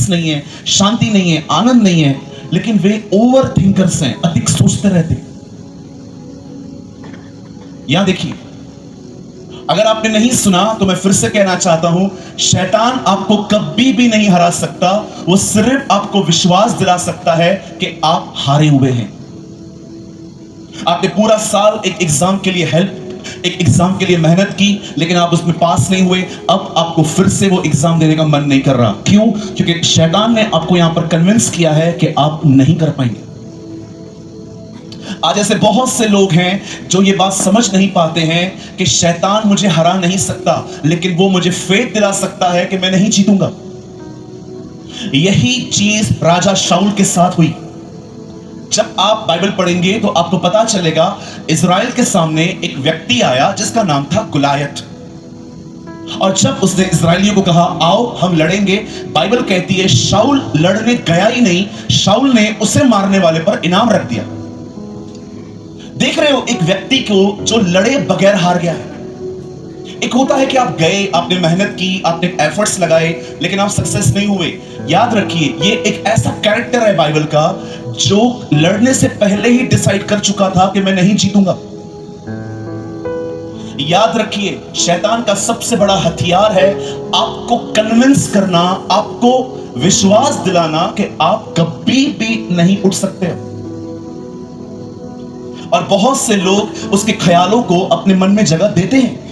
Piece नहीं है, शांति नहीं है, आनंद नहीं है, लेकिन वे ओवर थिंकर्स हैं, अधिक सोचते रहते हैं। यहां देखिए, अगर आपने नहीं सुना तो मैं फिर से कहना चाहता हूं, शैतान आपको कभी भी नहीं हरा सकता। वो सिर्फ आपको विश्वास दिला सकता है कि आप हारे हुए हैं। आपने पूरा साल एक एग्जाम के लिए मेहनत की, लेकिन आप उसमें पास नहीं हुए। अब आपको फिर से वो एग्जाम देने का मन नहीं कर रहा। क्यों? क्योंकि शैतान ने आपको यहां पर कन्विंस किया है कि आप नहीं कर पाएंगे। आज ऐसे बहुत से लोग हैं जो ये बात समझ नहीं पाते हैं कि शैतान मुझे हरा नहीं सकता, लेकिन वो मुझे फेथ दिला सकता है कि मैं नहीं जीतूंगा। यही चीज राजा शाऊल के साथ हुई। जब आप बाइबल पढ़ेंगे तो आपको पता चलेगा, इज़राइल के सामने एक व्यक्ति आया जिसका नाम था गुलायत। और जब उसने इज़राइलियों को कहा आओ हम लड़ेंगे, बाइबल कहती है शाऊल लड़ने गया ही नहीं, शाऊल ने उसे मारने वाले पर इनाम रख दिया। देख रहे हो, एक व्यक्ति को जो लड़े बगैर हार गया है। एक होता है कि आप गए, आपने मेहनत की, आपने एफर्ट्स लगाए, लेकिन आप सक्सेस नहीं हुए। याद रखिए, ये एक ऐसा कैरेक्टर है बाइबल का जो लड़ने से पहले ही डिसाइड कर चुका था कि मैं नहीं जीतूंगा। याद रखिए, शैतान का सबसे बड़ा हथियार है आपको कन्विंस करना, आपको विश्वास दिलाना कि आप कभी भी नहीं उठ सकते। और बहुत से लोग उसके ख्यालों को अपने मन में जगह देते हैं।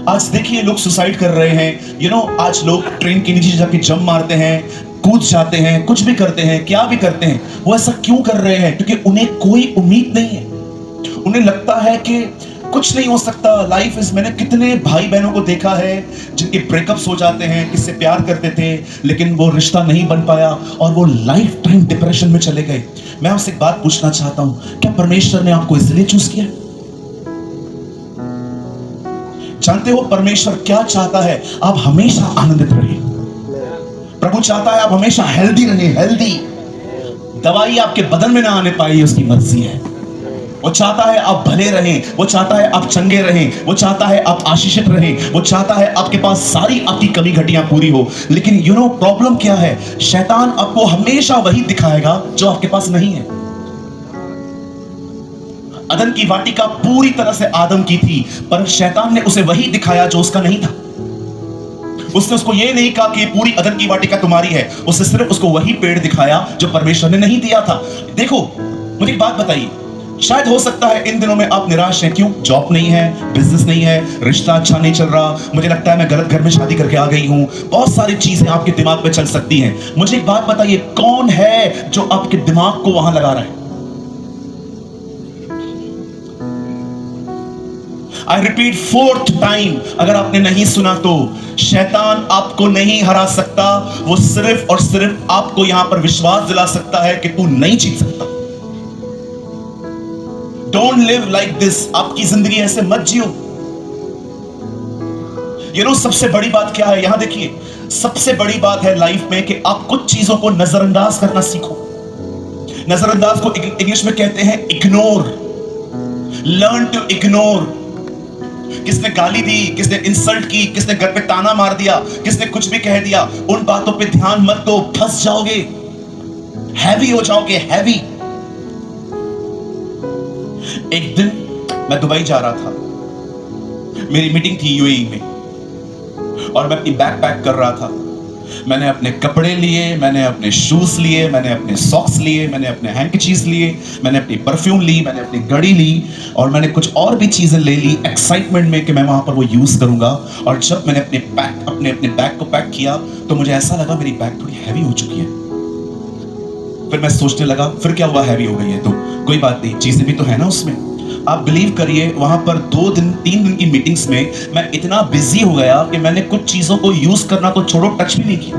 आज देखिए, लोग सुसाइड कर रहे हैं। आज लोग ट्रेन के नीचे जाके जंप मारते हैं, कूद जाते हैं, कुछ भी करते हैं, क्या भी करते हैं। वो ऐसा क्यों कर रहे हैं? क्योंकि उन्हें कोई उम्मीद नहीं है। उन्हें लगता है कि कुछ नहीं हो सकता, लाइफ इज। मैंने कितने भाई बहनों को देखा है जिनके ब्रेकअप्स हो जाते हैं, किससे प्यार करते थे लेकिन वो रिश्ता नहीं बन पाया और वो लाइफ टाइम डिप्रेशन में चले गए। मैं आपसे एक बात पूछना चाहता हूं, क्या परमेश्वर ने आपको इसलिए चूज किया? जानते हो परमेश्वर क्या चाहता है? आप हमेशा आनंदित रहिए। प्रभु चाहता है आप हमेशा हेल्दी रहिए। हेल्दी दवाई आपके बदन में ना आने पाए, उसकी मर्जी है। वो चाहता है आप भले रहें, वो चाहता है आप चंगे रहें, वो चाहता है आप आशीषित रहें, वो चाहता है आपके पास सारी आपकी कमी घटियां पूरी हो। लेकिन प्रॉब्लम क्या है? शैतान आपको हमेशा वही दिखाएगा जो आपके पास नहीं है। अदन की वाटिका पूरी तरह से आदम की थी, पर शैतान ने उसे वही दिखाया जो उसका नहीं था। उसने उसको यह नहीं कहा कि पूरी अदन की वाटिका तुम्हारी है, उसने सिर्फ उसको वही पेड़ दिखाया जो परमेश्वर ने नहीं दिया था। देखो, मुझे एक बात बताइए, शायद हो सकता है इन दिनों में आप निराश हैं। क्यों? जॉब नहीं है, बिजनेस नहीं है, रिश्ता अच्छा नहीं चल रहा, मुझे लगता है मैं गलत घर में शादी करके आ गई हूं। बहुत सारी चीजें आपके दिमाग में चल सकती हैं। मुझे एक बात बताइए, कौन है जो आपके दिमाग को वहां लगा रहा है? आई रिपीट 4th टाइम, अगर आपने नहीं सुना तो, शैतान आपको नहीं हरा सकता। वो सिर्फ और सिर्फ आपको यहां पर विश्वास दिला सकता है कि तू नहीं जीत सकता। Don't live like this. आपकी जिंदगी ऐसे मत जियो। सबसे बड़ी बात क्या है? यहां देखिए, सबसे बड़ी बात है लाइफ में कि आप कुछ चीजों को नजरअंदाज करना सीखो। नजरअंदाज को इंग्लिश में कहते हैं इग्नोर। Learn to ignore. किसने गाली दी, किसने इंसल्ट की, किसने घर पे ताना मार दिया, किसने कुछ भी कह दिया, उन बातों पे ध्यान मत दो। फंस जाओगे, हैवी हो जाओगे, हैवी। एक दिन मैं दुबई जा रहा था, मेरी मीटिंग थी यूएई में, और मैं अपनी बैग पैक कर रहा था। मैंने अपने कपड़े लिए, मैंने अपने शूज लिए, मैंने अपने सॉक्स लिए, मैंने अपने हैंकीचीज लिए, मैंने अपनी परफ्यूम ली, मैंने अपनी घड़ी ली, और मैंने कुछ और भी चीजें ले ली एक्साइटमेंट में कि मैं वहां पर वो यूज करूंगा। और जब मैंने अपने बैग को पैक किया तो मुझे ऐसा लगा मेरी बैग थोड़ी हैवी हो चुकी है। फिर मैं सोचने लगा, फिर क्या हुआ, हैवी हो गई है तो कोई बात नहीं, चीजें भी तो है ना उसमें। आप बिलीव करिए, वहां पर 3 दिन की मीटिंग्स में मैं इतना बिजी हो गया कि मैंने कुछ चीजों को यूज करना तो छोड़ो, टच भी नहीं किया।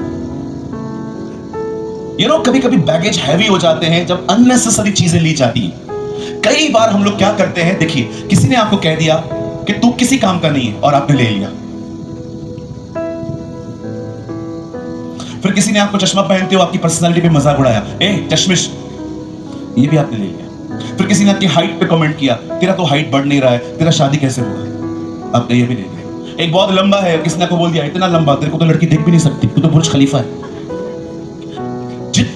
कभी कभी बैगेज हैवी हो जाते हैं जब अननेसेसरी चीजें ली जाती हैं। कई बार हम लोग क्या करते हैं, देखिए, किसी ने आपको कह दिया कि तू किसी काम का नहीं है और आपने ले लिया। फिर किसी ने आपको चश्मा पहनते हो आपकी पर्सनालिटी पे मजाक उड़ाया, ए चश्मिश, ये भी आपने ले लिया। फिर किसी ने आपकी हाइट पे कमेंट किया, तेरा तो हाइट बढ़ नहीं रहा है, तेरा शादी कैसे होगा, आपने ये भी ले लिया। एक बहुत लंबा है, किसी ने आपको बोल दिया, इतना लंबा तेरे को तो लड़की देख भी नहीं सकती, तू तो बुर्ज खलीफा है।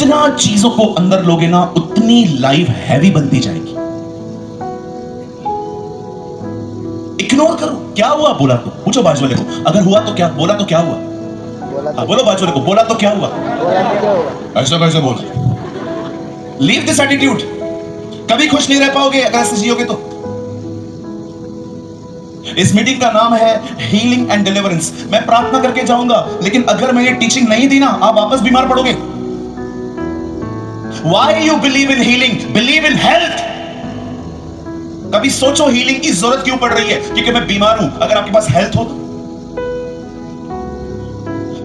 जितना चीजों को अंदर लोगे ना, उतनी लाइफ हैवी बनती जाएगी। इग्नोर करो। क्या हुआ बोला तो पूछो बाजू वाले को, अगर हुआ तो क्या, बोला तो क्या हुआ, बोलो बाजू वाले को, बोला तो क्या हुआ, ऐसा कैसे बोला। Leave this attitude. कभी खुश नहीं रह पाओगे अगर ऐसे जियोगे तो। इस मीटिंग का नाम है हीलिंग एंड डिलीवरेंस। मैं प्रार्थना करके जाऊंगा, लेकिन अगर मैं ये टीचिंग नहीं दी ना, आप वापस बीमार पड़ोगे। Why you believe in healing? Believe in health. कभी सोचो हीलिंग की जरूरत क्यों पड़ रही है? क्योंकि मैं बीमार हूं। अगर आपके पास हेल्थ हो तो।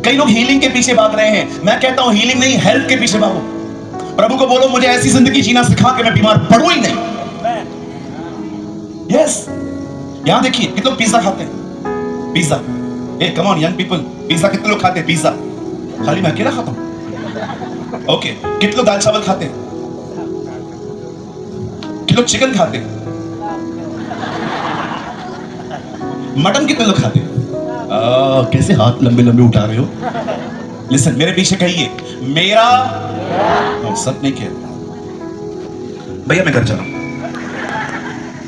कई लोग हीलिंग के पीछे भाग रहे हैं। मैं कहता हूं हीलिंग नहीं, हेल्थ के पीछे भागो। प्रभु को बोलो मुझे ऐसी जिंदगी जीना सिखा कि मैं बीमार पड़ूं ही नहीं। यस, यहां देखिए कितने लोग पिज्जा खाते हैं। Pizza, A come on young people, pizza कितने लोग खाते हैं? पिज्जा खाली मैं अकेला खाता हूं। ओके, कितने लोग दाल चावल खाते हैं? कितने लोग चिकन खाते हैं? मटन कितने लोग खाते हैं? कैसे हाथ लंबे लंबे उठा रहे हो? लिसन, मेरे पीछे कहिए मेरा, सब नहीं कह भैया, मैं घर चला हूं।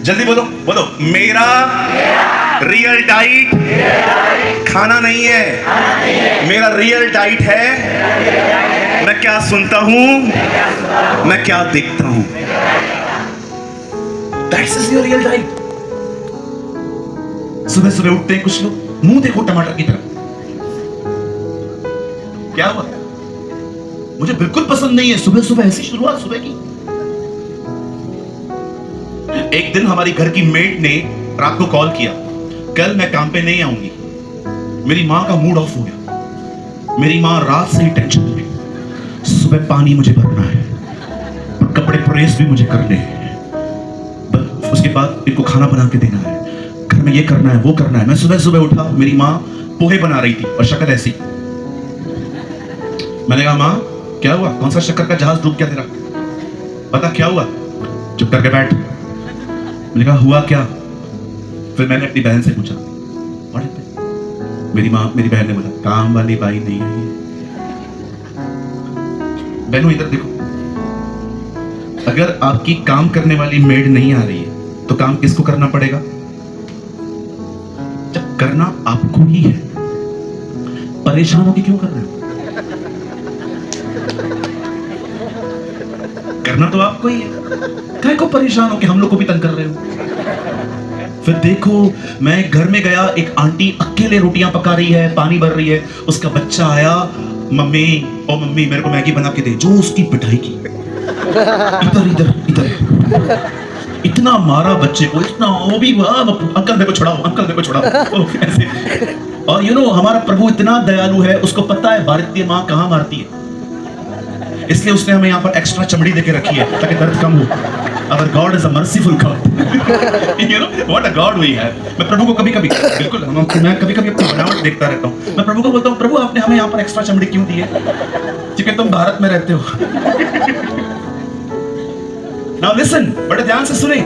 जल्दी बोलो, बोलो मेरा रियल डाइट खाना नहीं है। मेरा रियल डाइट है मैं क्या सुनता हूं, मैं क्या देखता हूं। That's is your real diet. सुबह सुबह उठते हैं कुछ लोग, मुंह देखो टमाटर की तरह। क्या हुआ? मुझे बिल्कुल पसंद नहीं है सुबह सुबह ऐसी शुरुआत सुबह की। एक दिन हमारी घर की मेड ने रात को कॉल किया, कल मैं काम पे नहीं आऊंगी। मेरी मां का मूड ऑफ हो गया। मेरी मां रात से ही टेंशन में, सुबह पानी मुझे भरना है, कपड़े प्रेस भी मुझे करने हैं, उसके बाद इनको खाना बना के देना है, घर में ये करना है वो करना है। मैं सुबह सुबह उठा, मेरी माँ पोहे बना रही थी और शक्कर ऐसी। मैंने कहा माँ क्या हुआ, कौन सा शक्कर का जहाज डूब गया तेरा? पता क्या हुआ? चुप करके बैठ। मैंने कहा हुआ क्या? फिर मैंने अपनी बहन से पूछा। मेरी बहन ने बोला काम वाली बाई नहीं है। बहनों इधर देखो, अगर आपकी काम करने वाली मेड नहीं आ रही है तो काम किसको करना पड़ेगा? जब करना आपको ही है, परेशान होकर क्यों कर रहे हो? करना तो आपको ही है, काहे को परेशान हो कि हम लोग को भी तंग कर रहे हो? फिर देखो, मैं घर में गया, एक आंटी अकेले रोटियां पका रही है, पानी भर रही है। उसका बच्चा आया, मम्मी ओ मम्मी मेरे को मैगी बना के दे। जो उसकी पिटाई की, इधर इधर इधर, इतना मारा बच्चे को, इतना, वो भी अंकल मेरे को छुड़ाओ, अंकल मेरे को छुड़ाओ ऐसे। और यू नो हमारा प्रभु इतना दयालु है, उसको पता है भारतीय माँ कहाँ मारती है, इसलिए उसने हमें यहाँ पर एक्स्ट्रा चमड़ी देके रखी है ताकि दर्द कम हो। Our God is a merciful God. You know what a God we have. मैं प्रभु को कभी कभी बिल्कुल, मैं कभी कभी अपनी बनावट देखता रहता हूँ। मैं प्रभु को बोलता हूँ, प्रभु आपने हमें यहाँ पर एक्स्ट्रा चमड़ी क्यों दी है? क्योंकि तुम भारत में रहते हो। Now listen, बड़े ध्यान से सुने।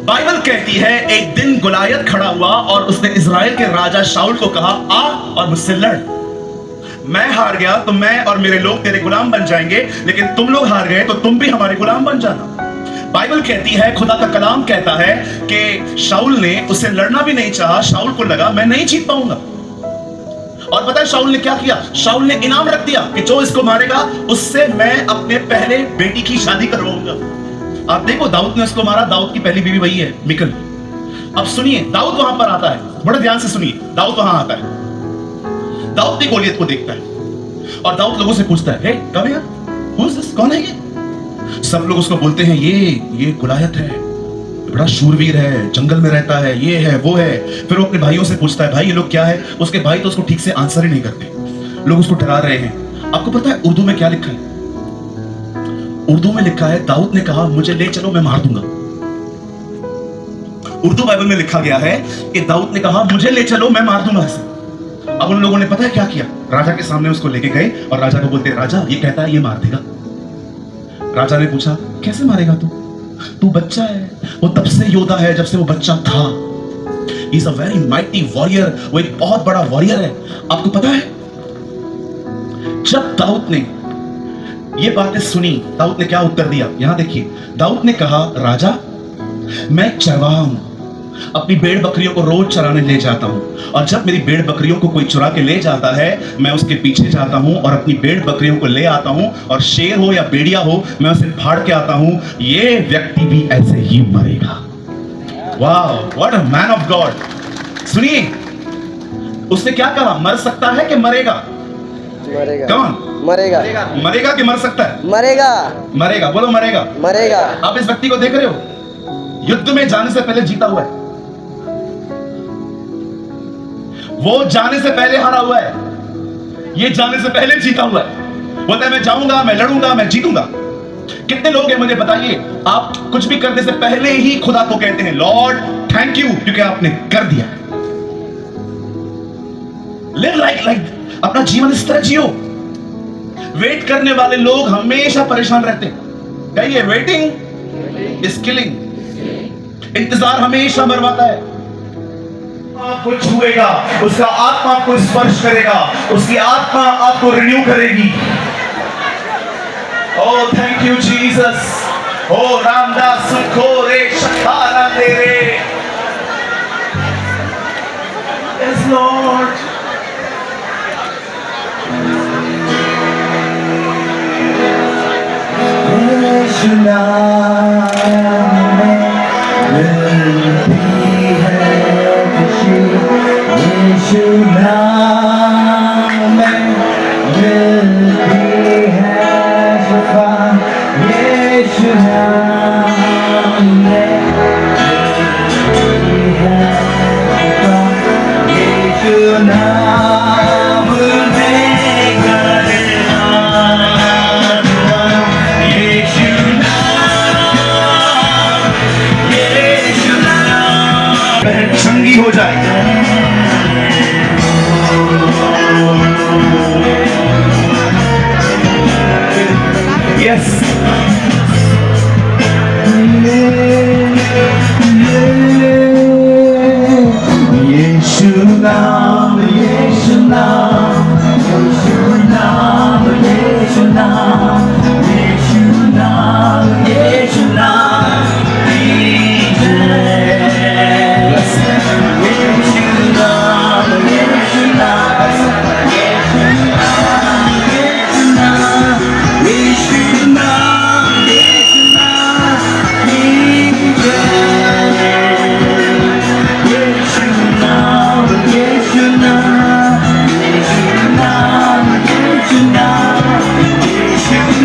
बाइबल कहती है एक दिन गुलायत खड़ा हुआ और उसने इजराइल के राजा शाऊल को कहा, आ और मुझसे लड़। मैं हार गया तो मैं और मेरे लोग तेरे गुलाम बन जाएंगे, लेकिन तुम लोग हार गए तो तुम भी हमारे गुलाम बन जाना। बाइबल कहती है, खुदा का कलाम कहता है कि शाऊल ने उससे लड़ना भी नहीं चाहा। शाऊल को लगा मैं नहीं जीत पाऊंगा, और पता है शाऊल ने क्या किया? शाऊल ने इनाम रख दिया कि जो इसको मारेगा उससे मैं अपने पहले बेटी की शादी करवाऊंगा। आप देखो, दाऊद ने उसको मारा, दाऊद की पहली बीवी वही है, मिकल। अब सुनिए, दाऊद वहां पर आता है, बड़े ध्यान से सुनिए। दाऊद वहां आता है, दाऊद ने गोलियत को देखता है और दाऊद लोगों से पूछता है, hey come here, who is this, कौन है ये? सब लोग उसको बोलते हैं ये गुलायत है, बड़ा शूरवीर है, जंगल में रहता है, ये है वो है। फिर वो अपने भाइयों से पूछता है, भाई ये लोग क्या है? उसके भाई तो उसको ठीक से आंसर ही नहीं करते, लोग उसको डरा रहे हैं। आपको पता है उर्दू में क्या लिखा है? उर्दू में लिखा है, दाऊद ने कहा मुझे ले चलो, मैं मार दूंगा। उर्दू बाइबल में लिखा गया है कि दाऊद ने कहा मुझे ले चलो, मैं मार दूंगा इसे। अब उन लोगों ने पता है क्या किया? राजा के सामने उसको लेके गए और राजा को बोलते, राजा ये कहता है ये मार देगा। राजा ने पूछा, कैसे मारेगा तू बच्चा है। वो तब से योद्धा है जब से वो बच्चा था। He is a very mighty warrior, वो एक बहुत बड़ा वॉरियर है। आपको पता है जब दाऊद ने ये बातें सुनी, दाऊद ने क्या उत्तर दिया, यहां देखिए। दाऊद ने कहा, राजा, मैं एक चरवाहा हूं, अपनी भेड़ बकरियों को रोज चराने ले जाता हूं, और जब मेरी भेड़ बकरियों को कोई चुरा के ले जाता है, मैं उसके पीछे जाता हूं और अपनी भेड़ बकरियों को ले आता हूं, और शेर हो या भेड़िया हो, मैं उसे फाड़ के आता हूं। ये व्यक्ति भी ऐसे ही मरेगा। वाह, what a man of God. सुनिए, उसने क्या कहा, मर सकता है कि मरेगा? मरेगा। कौन मरेगा। मरेगा कि मर सकता है? मरेगा। मरेगा, बोलो मरेगा। मरेगा। आप इस व्यक्ति को देख रहे हो, युद्ध में जाने से पहले जीता हुआ है, वो जाने से पहले हारा हुआ है, ये जाने से पहले जीता हुआ है। बोलता है मैं जाऊंगा, मैं लड़ूंगा, मैं जीतूंगा। कितने लोग हैं मुझे बताइए, आप कुछ भी करने से पहले ही खुदा को कहते हैं, लॉर्ड थैंक यू, क्योंकि आपने कर दिया। लिव लाइक अपना जीवन इस तरह जियो। वेट करने वाले लोग हमेशा परेशान रहते हैं। कहिए, वेटिंग इज किलिंग। इंतजार हमेशा मरवाता है। आपको छुएगा, उसका आत्मा आपको स्पर्श करेगा, उसकी आत्मा आपको रिन्यू करेगी। ओ थैंक यू जीसस। ओ रामदास सुखो रे शतारा तेरे। Yes Lord. यीशु नाम में मिलती है खुशी, यीशु नाम में मिलती है शिफा, यीशु नाम में मिलती है शिफा, यीशु नाम में करना, यीशु नाम संगी हो जाए। यस, यीशु नाम, यीशु नाम, यीशु नाम, यीशु नाम, यीशु नाम, यीशु नाम, यीशु नाम, यीशु नाम,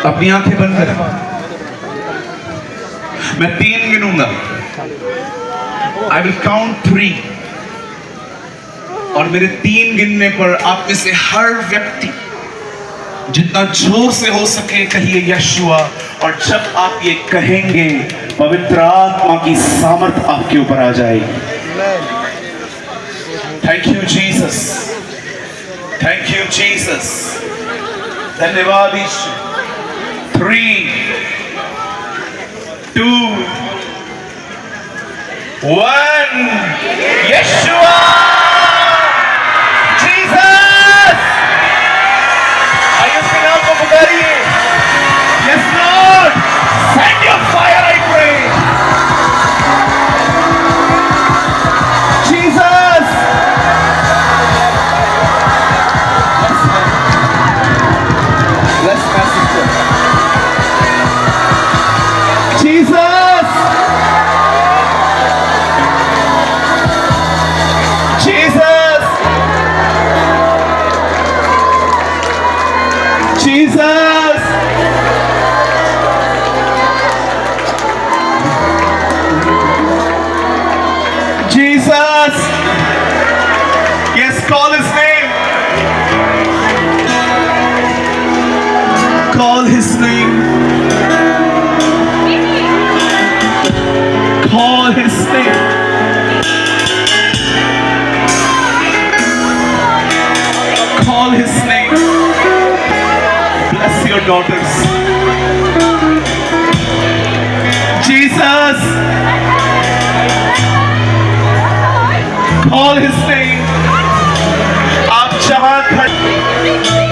अपनी आंखें बंद करें। मैं 3 गिनूंगा। आई विल काउंट 3 और मेरे 3 गिनने पर आप में से हर व्यक्ति जितना जोर से हो सके कहिए यशुआ। और जब आप ये कहेंगे पवित्र आत्मा की सामर्थ आपके ऊपर आ जाएगी। Thank you Jesus, thank you Jesus, धन्यवाद ईश्वर। 3, 2, 1, यशुआ, जीसस। आइए उसके नाम को पुकारिए। Yes Lord. daughters. Jesus, call his name. आप जहां खड़े